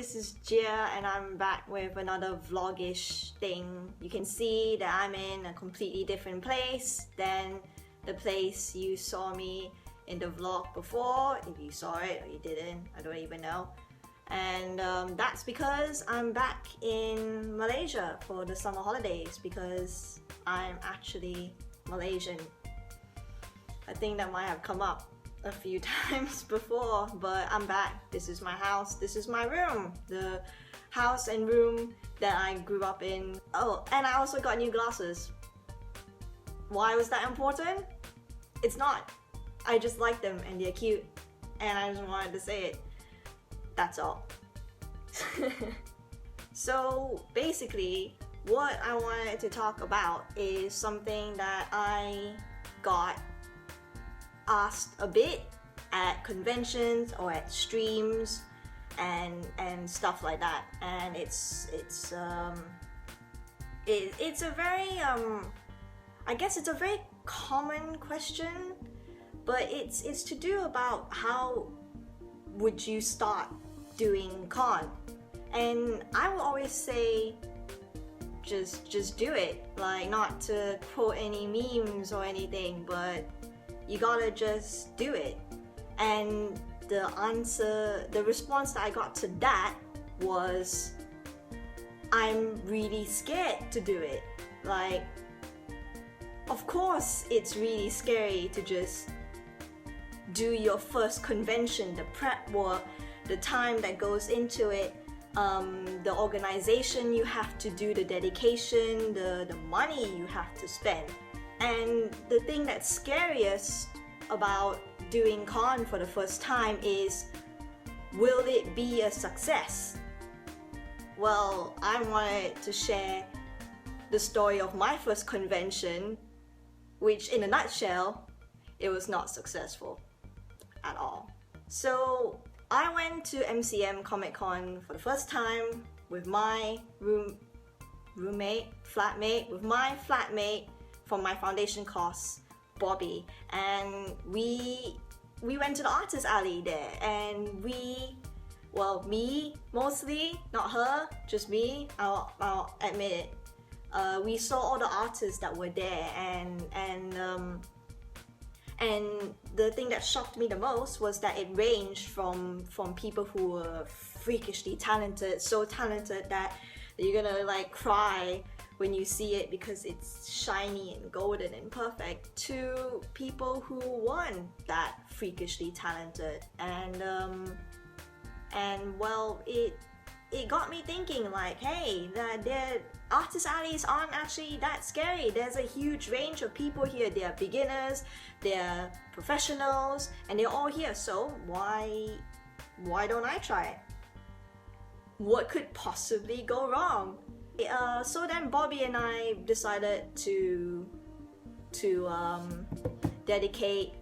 this is Gia and I'm back with another vlogish thing. You can see that I'm in a completely different place than the place you saw me in the vlog before. If you saw it or you didn't, I don't even know. And that's because I'm back in Malaysia for the summer holidays because I'm actually Malaysian. I think that might have come up a few times before, but I'm back. This is my house, this is my room, the house and room that I grew up in. Oh, and I also got new glasses. Why was that important? It's not. I just like them and they're cute and I just wanted to say it. That's all. So basically what I wanted to talk about is something that I got asked a bit at conventions or at streams and stuff like that, and it's a very I guess it's a very common question, but it's to do about how would you start doing con, and I will always say just do it, like not to quote any memes or anything, but you gotta just do it. And the response that I got to that was, I'm really scared to do it. Like, of course it's really scary to just do your first convention, the prep work, the time that goes into it, the organization you have to do, the dedication, the money you have to spend. And the thing that's scariest about doing con for the first time is, will it be a success? Well, I wanted to share the story of my first convention, which in a nutshell, it was not successful at all. So I went to MCM Comic Con for the first time with my flatmate from my foundation course, Bobby, and we went to the artist alley there, and me mostly, not her, just me, I'll admit it. We saw all the artists that were there, and the thing that shocked me the most was that it ranged from people who were freakishly talented, so talented that you're gonna like cry when you see it because it's shiny and golden and perfect, to people who weren't that freakishly talented. And well, it got me thinking, like, hey, the artist alleys aren't actually that scary. There's a huge range of people here. They're beginners, they're professionals, and they're all here. So why don't I try it? What could possibly go wrong? So then Bobby and I decided to dedicate,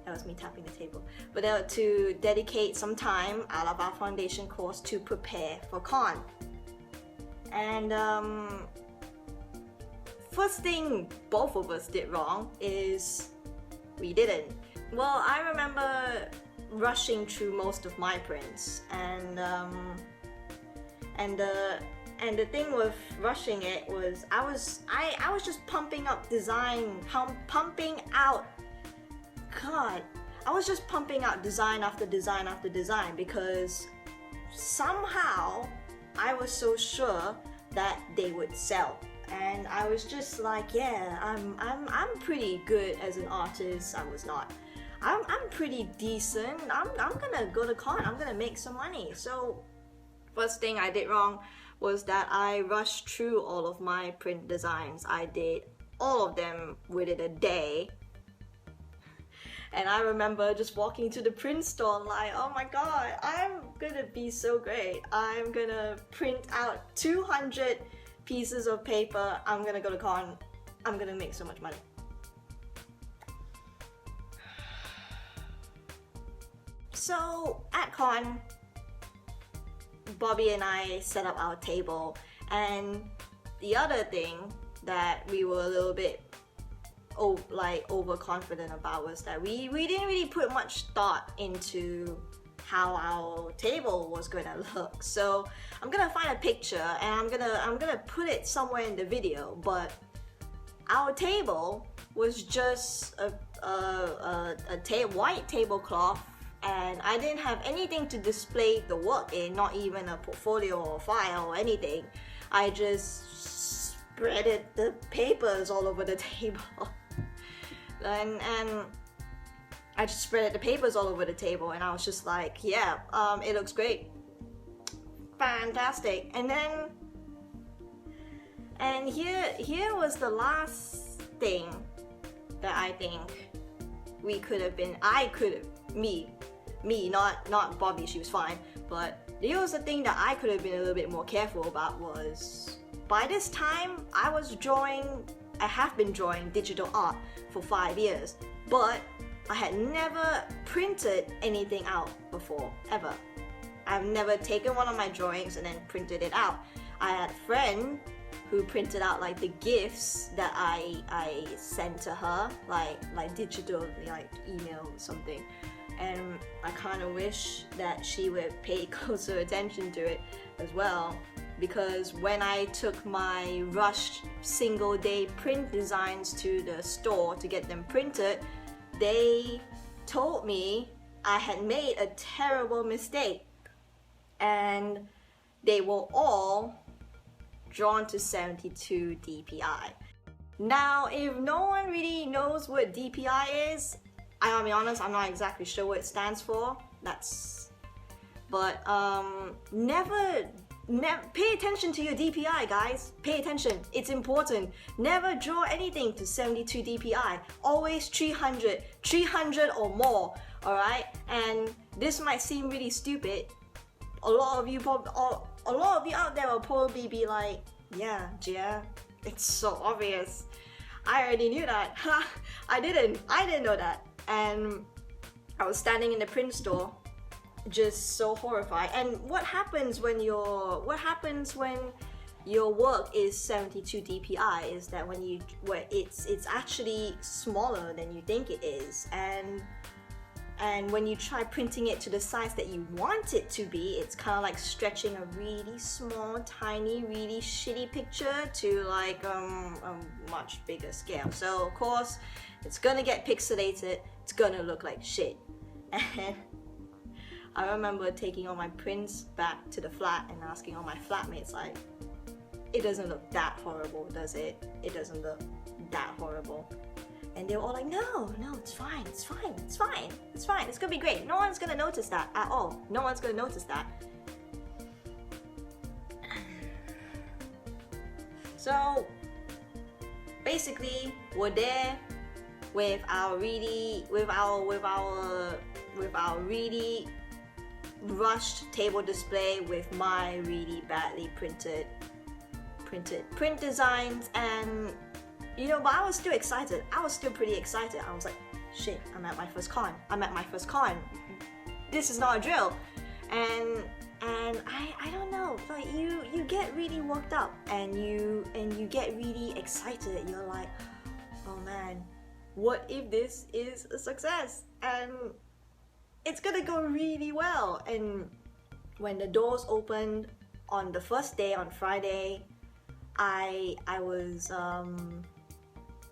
that was me tapping the table, but to dedicate some time out of our foundation course to prepare for con. And first thing both of us did wrong is we didn't. Well, I remember rushing through most of my prints, and the thing with rushing it was I was just pumping up design, pumping out. God, I was just pumping out design after design after design because somehow I was so sure that they would sell, and I was just like, yeah, I'm pretty good as an artist. I was not. I'm pretty decent. I'm gonna go to con. I'm gonna make some money. So first thing I did wrong was that I rushed through all of my print designs. I did all of them within a day. And I remember just walking to the print store like, oh my god, I'm gonna be so great. I'm gonna print out 200 pieces of paper. I'm gonna go to con. I'm gonna make so much money. So at con, Bobby and I set up our table, and the other thing that we were a little bit overconfident about was that we didn't really put much thought into how our table was gonna look. So I'm gonna find a picture and I'm gonna put it somewhere in the video. But our table was just a white tablecloth, and I didn't have anything to display the work in, not even a portfolio or file or anything. I just spreaded the papers all over the table. and I just spread the papers all over the table, and I was just like, yeah, it looks great. Fantastic. And here was the last thing that I think me, not Bobby, she was fine, but here was the thing that I could have been a little bit more careful about. Was by this time I have been drawing digital art for 5 years, but I had never printed anything out before, ever. I've never taken one of my drawings and then printed it out. I had a friend who printed out like the gifts that I sent to her, like digital, like email or something. And I kind of wish that she would pay closer attention to it as well, because when I took my rushed single day print designs to the store to get them printed, they told me I had made a terrible mistake, and they were all drawn to 72 DPI. Now, if no one really knows what DPI is, I'll be honest, I'm not exactly sure what it stands for. Never pay attention to your DPI, guys. Pay attention, it's important. Never draw anything to 72 DPI. Always 300 or more, alright? And this might seem really stupid. A lot of you out there will probably be like, yeah, Gia, it's so obvious. I already knew that. I didn't know that. And I was standing in the print store, just so horrified. And what happens when your work is 72 DPI is that it's actually smaller than you think it is, and when you try printing it to the size that you want it to be, it's kind of like stretching a really small, tiny, really shitty picture to like a much bigger scale. So of course, it's gonna get pixelated. It's gonna look like shit. And I remember taking all my prints back to the flat and asking all my flatmates, like, it doesn't look that horrible, does it? It doesn't look that horrible. And they were all like, no, it's fine, it's gonna be great. No one's gonna notice that at all. No one's gonna notice that. So basically, we're there with our really rushed table display with my really badly printed print designs, and but I was still excited. I was still pretty excited. I was like, shit, I'm at my first con. This is not a drill. And I don't know, like you get really worked up and you get really excited. You're like, oh man, what if this is a success? And it's gonna go really well. And when the doors opened on the first day, on Friday, I was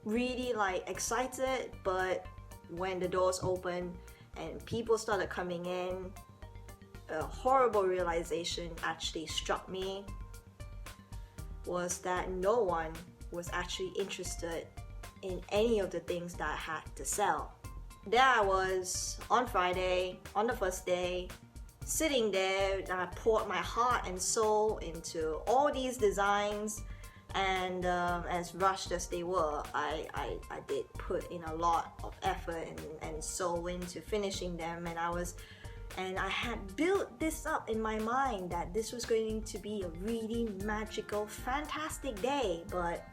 really like excited, but when the doors opened and people started coming in, a horrible realization actually struck me, was that no one was actually interested in any of the things that I had to sell. There I was on Friday, on the first day, sitting there, and I poured my heart and soul into all these designs, and as rushed as they were, I did put in a lot of effort and soul into finishing them, and I had built this up in my mind that this was going to be a really magical, fantastic day. But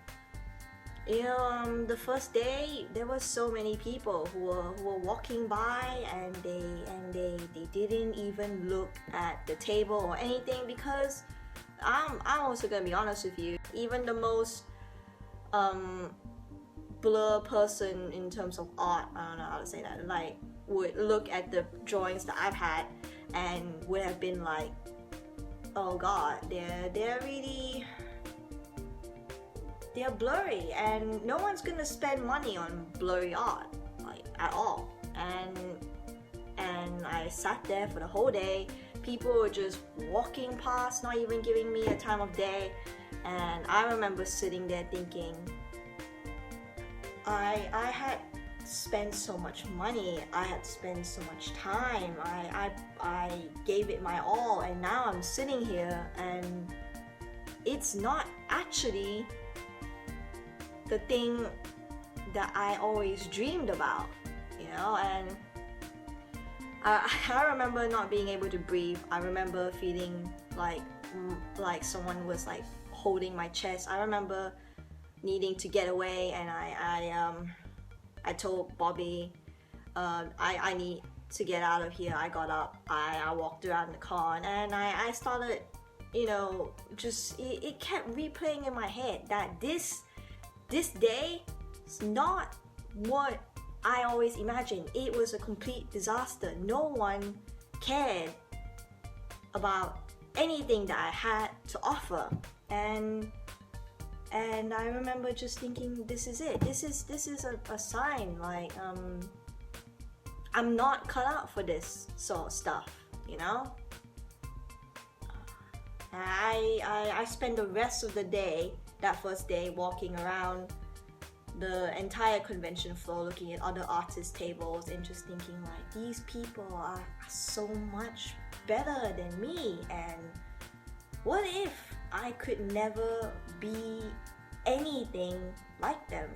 the first day there were so many people who were walking by, and they didn't even look at the table or anything, because I'm also gonna be honest with you, even the most blur person in terms of art, I don't know how to say that, like, would look at the drawings that I've had and would have been like, oh god, they're really, they're blurry, and no one's gonna spend money on blurry art, like, at all. And I sat there for the whole day. People were just walking past, not even giving me a time of day. And I remember sitting there thinking, I had spent so much money, I had spent so much time, I gave it my all, and now I'm sitting here and it's not actually the thing that I always dreamed about, you know. And I remember not being able to breathe. I remember feeling like someone was like holding my chest. I remember needing to get away, and I told Bobby, I need to get out of here. I got up, I walked around the con, and I started, you know, just it kept replaying in my head that this day is not what I always imagined. It was a complete disaster. No one cared about anything that I had to offer, and I remember just thinking, this is it. This is a sign, like, I'm not cut out for this sort of stuff, you know. I spent the rest of the day, that first day, walking around the entire convention floor, looking at other artists' tables, and just thinking, like, these people are so much better than me, and what if I could never be anything like them?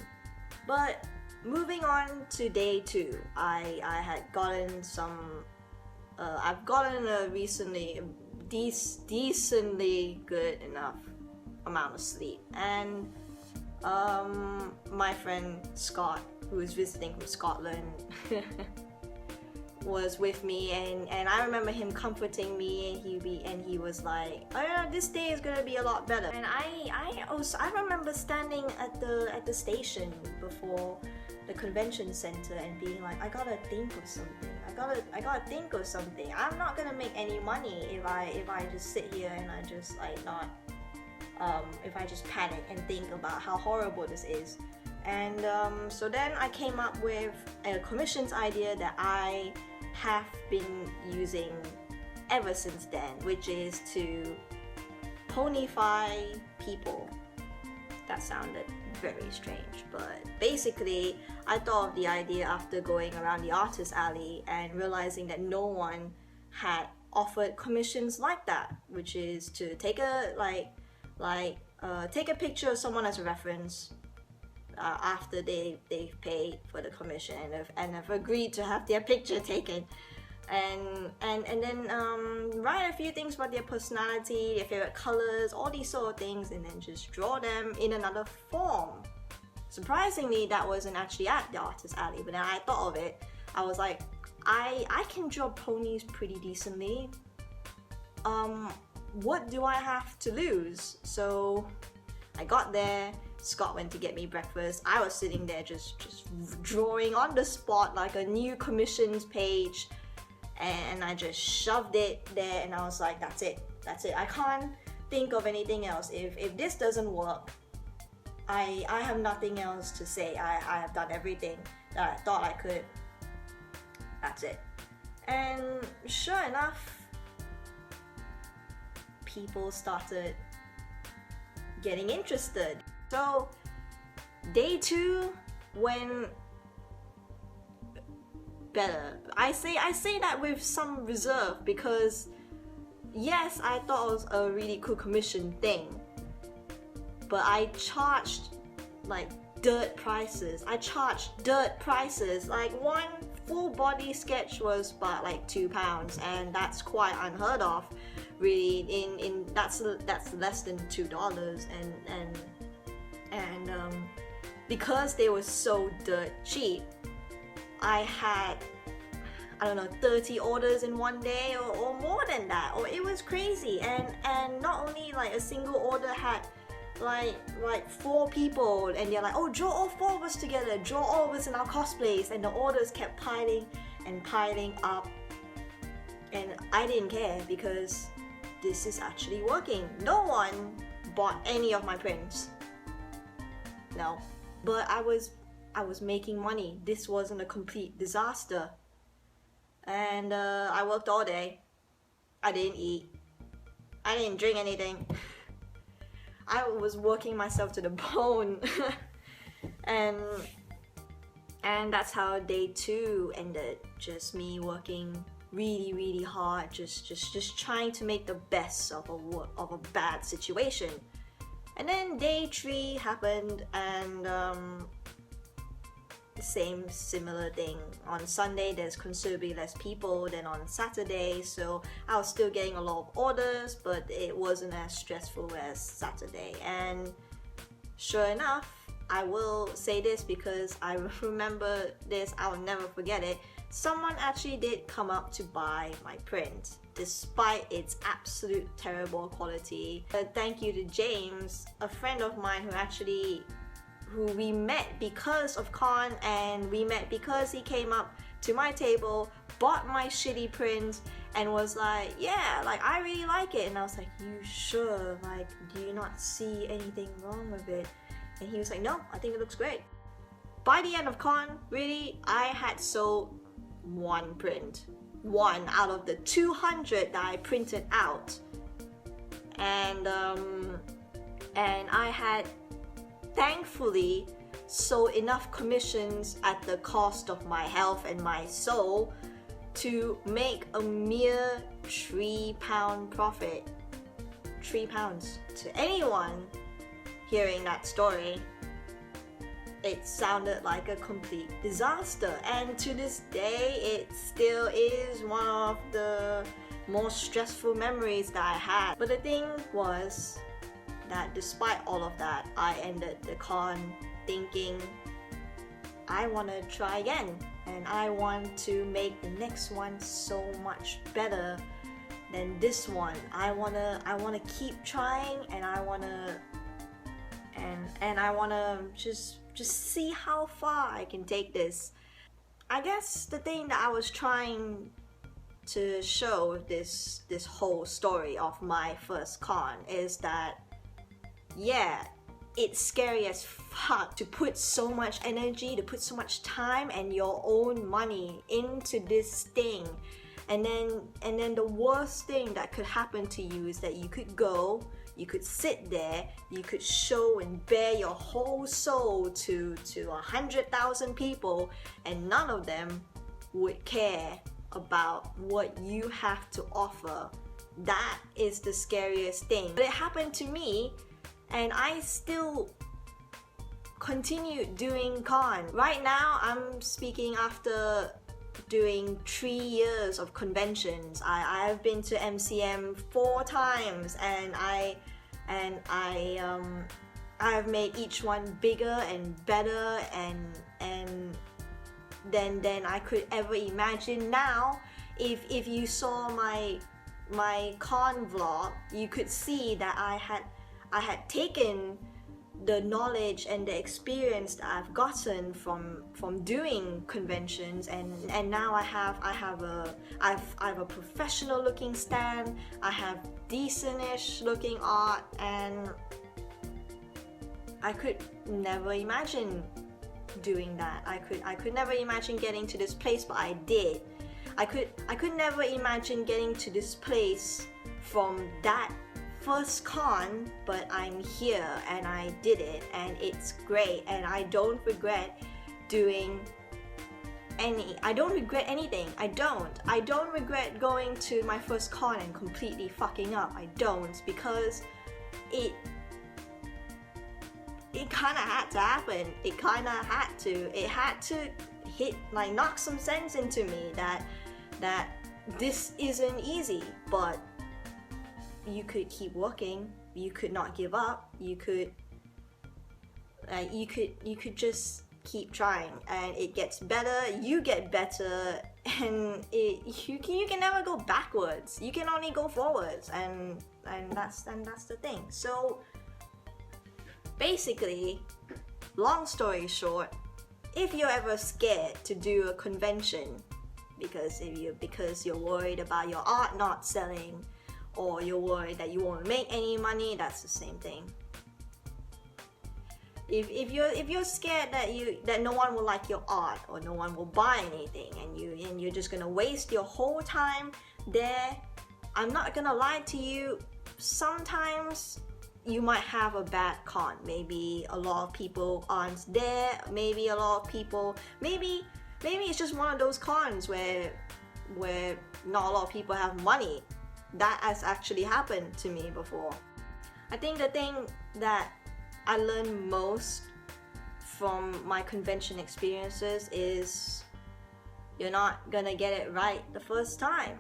But moving on to day 2, I had gotten some I've gotten a recently decently good enough amount of sleep, and my friend Scott, who is visiting from Scotland, was with me, and I remember him comforting me, and he was like, oh yeah, this day is gonna be a lot better. And I remember standing at the station before the convention center and being like, I gotta think of something. I gotta think of something. I'm not gonna make any money if I just sit here and I just like not if I just panic and think about how horrible this is. And so then I came up with a commissions idea that I have been using ever since then, which is to ponify people. That sounded very strange, but basically I thought of the idea after going around the artist alley and realizing that no one had offered commissions like that, which is to take a take a picture of someone as a reference after they've paid for the commission and have agreed to have their picture taken, and then write a few things about their personality, their favorite colors, all these sort of things, and then just draw them in another form. Surprisingly, that wasn't actually at the artist alley, but then I thought of it. I was like, I can draw ponies pretty decently. What do I have to lose? So I got there. Scott went to get me breakfast. I was sitting there just drawing on the spot like a new commissions page, and I just shoved it there, and I was like, that's it. I can't think of anything else. If this doesn't work, I have nothing else to say. I have done everything that I thought I could. That's it. And sure enough, people started getting interested. So day 2 went better. I say that with some reserve, because yes, I thought it was a really cool commission thing, but I charged like dirt prices. Like one full body sketch was about like £2, and that's quite unheard of, really. In that's less than $2, and because they were so dirt cheap, I had, I don't know, 30 orders in one day or more than that, or it was crazy. And not only like a single order had like 4 people, and they're like, oh, draw all 4 of us together, draw all of us in our cosplays, and the orders kept piling and piling up. And I didn't care because this is actually working. No one bought any of my prints. No. But I was making money. This wasn't a complete disaster. And I worked all day. I didn't eat. I didn't drink anything. I was working myself to the bone. and that's how day 2 ended. Just me working really hard, just trying to make the best of a bad situation. And then day 3 happened, and similar thing. On Sunday there's considerably less people than on Saturday, so I was still getting a lot of orders, but it wasn't as stressful as Saturday. And sure enough, I will say this because I remember this, I'll never forget it. Someone actually did come up to buy my print despite its absolute terrible quality. Thank you to James, a friend of mine who we met because of Con, and we met because he came up to my table, bought my shitty print, and was like, yeah, like, I really like it. And I was like, you sure? Like, do you not see anything wrong with it? And he was like, no, I think it looks great. By the end of Con, really, I had sold one print. One out of the 200 that I printed out. And I had thankfully sold enough commissions at the cost of my health and my soul to make a mere £3 profit. £3. To anyone hearing that story, it sounded like a complete disaster, and to this day it still is one of the most stressful memories that I had. But the thing was that despite all of that, I ended the con thinking, I want to try again, and I want to make the next one so much better than this one. I wanna keep trying, and I wanna just see how far I can take this. I guess the thing that I was trying to show with this whole story of my first con is that, yeah, it's scary as fuck to put so much energy, to put so much time and your own money into this thing, and then the worst thing that could happen to you is that you could sit there, you could show and bare your whole soul to 100,000 people, and none of them would care about what you have to offer. That is the scariest thing. But it happened to me, and I still continued doing con. Right now, I'm speaking after doing 3 years of conventions. I've been to MCM 4 times, and I've made each one bigger and better and than I could ever imagine. Now, if you saw my con vlog, you could see that I had taken the knowledge and the experience that I've gotten from doing conventions, and now I have a professional looking stand, I have decentish looking art, and I could never imagine doing that. I could never imagine getting to this place, but I did. I could never imagine getting to this place from that first con, but I'm here and I did it, and it's great, and I don't regret anything. I don't regret going to my first con and completely fucking up. I don't, because it kind of had to happen. It had to hit, like, knock some sense into me that this isn't easy, but you could keep working, you could not give up, you could just keep trying, and it gets better, you get better, and you can never go backwards, you can only go forwards, and that's the thing. So basically, long story short, if you're ever scared to do a convention, because you're worried about your art not selling, or you're worried that you won't make any money. That's the same thing. If you're scared that no one will like your art, or no one will buy anything, and you're just gonna waste your whole time there, I'm not gonna lie to you, sometimes you might have a bad con. Maybe a lot of people aren't there, maybe it's just one of those cons where not a lot of people have money. That has actually happened to me before. I think the thing that I learned most from my convention experiences is you're not gonna get it right the first time.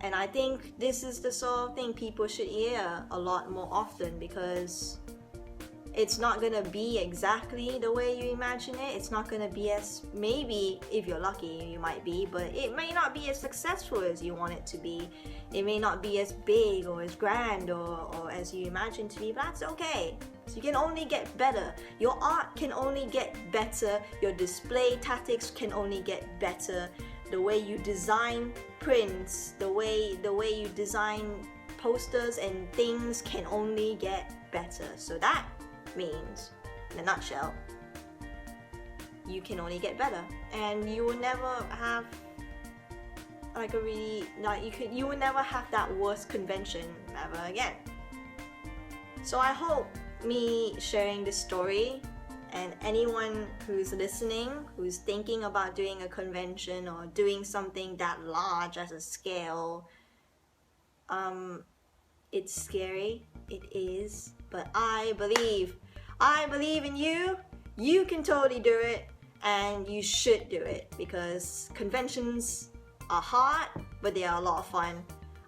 And I think this is the sort of thing people should hear a lot more often, because it's not gonna be exactly the way you imagine it. It's not gonna be as, maybe if you're lucky you might be, but it may not be as successful as you want it to be. It may not be as big or as grand or as you imagine to be, but that's okay. So you can only get better. Your art can only get better. Your display tactics can only get better. The way you design prints, the way you design posters and things can only get better. So that means, in a nutshell, you can only get better, and you will never have you will never have that worst convention ever again. So I hope me sharing this story, and anyone who's listening, who's thinking about doing a convention or doing something that large as a scale, it's scary, it is, but I believe in you. You can totally do it, and you should do it, because conventions are hard, but they are a lot of fun.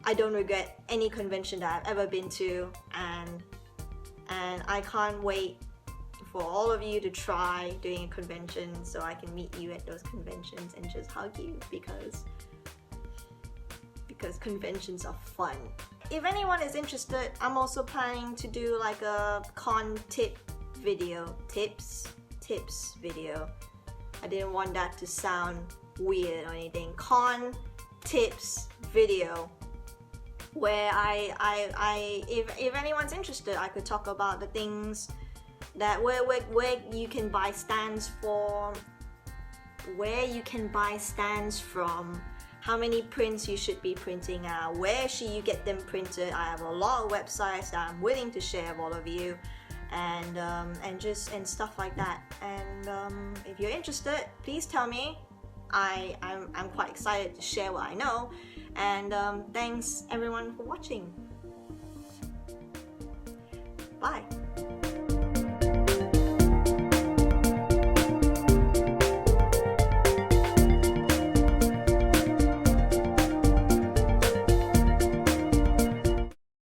I don't regret any convention that I've ever been to, and I can't wait for all of you to try doing a convention so I can meet you at those conventions and just hug you, because conventions are fun. If anyone is interested, I'm also planning to do like a con tip video, tips video. I didn't want that to sound weird or anything. Con tips video, where if anyone's interested, I could talk about the things that where you can buy stands from, how many prints you should be printing out, where should you get them printed. I have a lot of websites that I'm willing to share with all of you, and stuff like that. And if you're interested, please tell me. I'm quite excited to share what I know. And thanks everyone for watching. Bye.